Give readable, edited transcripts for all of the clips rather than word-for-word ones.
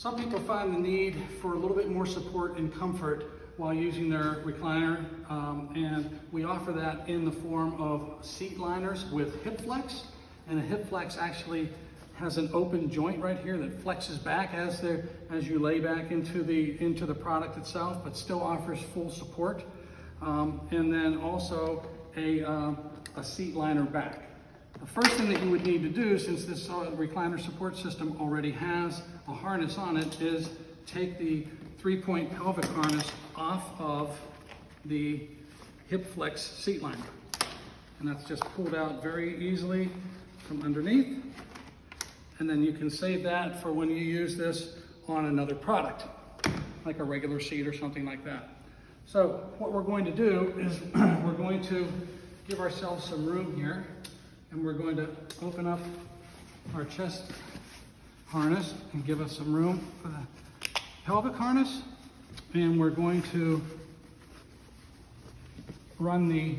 Some people find the need for a little bit more support and comfort while using their recliner, and we offer that in the form of seat liners with hip flex. And the hip flex actually has an open joint right here that flexes back as you lay back into the product itself, but still offers full support. And then also a seat liner back. The first thing that you would need to do, since this recliner support system already has a harness on it, is take the 3-point pelvic harness off of the hip flex seat liner. And that's just pulled out very easily from underneath. And then you can save that for when you use this on another product, like a regular seat or something like that. So what we're going to do is we're going to give ourselves some room here, and we're going to open up our chest harness and give us some room for the pelvic harness. And we're going to run the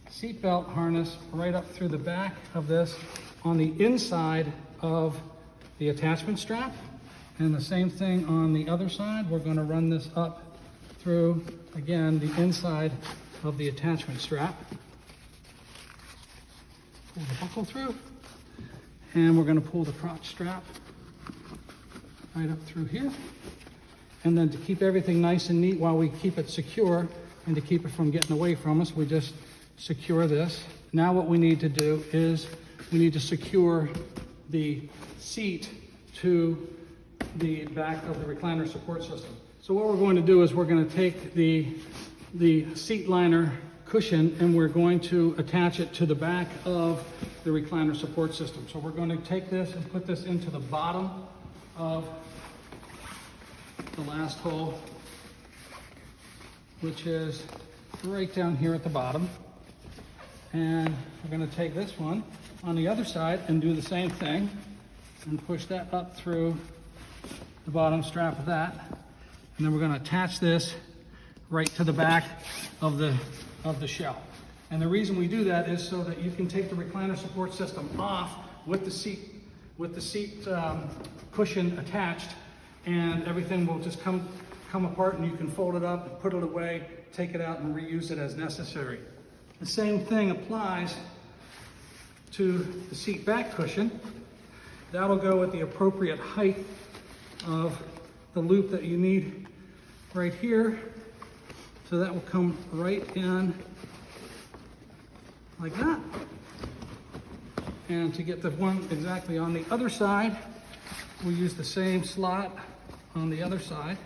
seat belt harness right up through the back of this on the inside of the attachment strap. And the same thing on the other side. We're going to run this up through, again, the inside of the attachment strap. Pull the buckle through, and we're going to pull the crotch strap right up through here. And then to keep everything nice and neat while we keep it secure and to keep it from getting away from us, we just secure this. Now what we need to do is we need to secure the seat to the back of the recliner support system. So what we're going to do is we're going to take the seat liner cushion and we're going to attach it to the back of the recliner support system. So we're going to take this and put this into the bottom of the last hole, which is right down here at the bottom. And we're going to take this one on the other side and do the same thing and push that up through the bottom strap of that. And then we're going to attach this right to the back of the shell. And the reason we do that is so that you can take the recliner support system off with the seat cushion attached, and everything will just come apart, and you can fold it up, put it away, take it out, and reuse it as necessary. The same thing applies to the seat back cushion. That'll go at the appropriate height of the loop that you need right here. So that will come right in like that. And to get the one exactly on the other side, we use the same slot on the other side.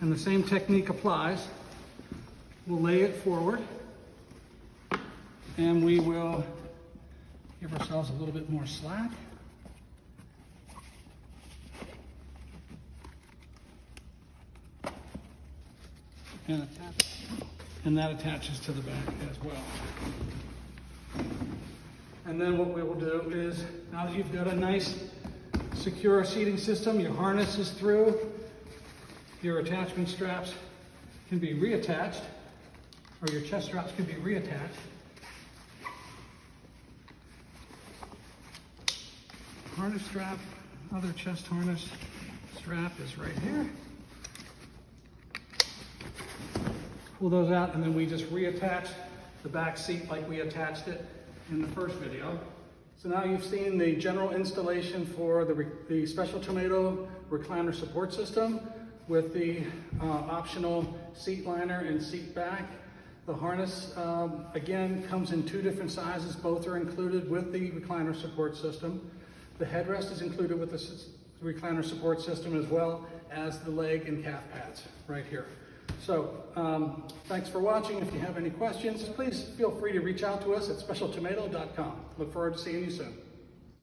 And the same technique applies. We'll lay it forward, and we will give ourselves a little bit more slack. And that attaches to the back as well. And then what we will do is, now that you've got a nice secure seating system, your harness is through, your attachment straps can be reattached, or your chest straps can be reattached. Harness strap, other chest harness strap is right here. Pull those out, and then we just reattach the back seat like we attached it in the first video. So now you've seen the general installation for the Special Tomato recliner support system with the optional seat liner and seat back. The harness, again, comes in 2 different sizes. Both are included with the recliner support system. The headrest is included with the recliner support system, as well as the leg and calf pads right here. So thanks for watching. If you have any questions, please feel free to reach out to us at specialtomato.com. Look forward to seeing you soon.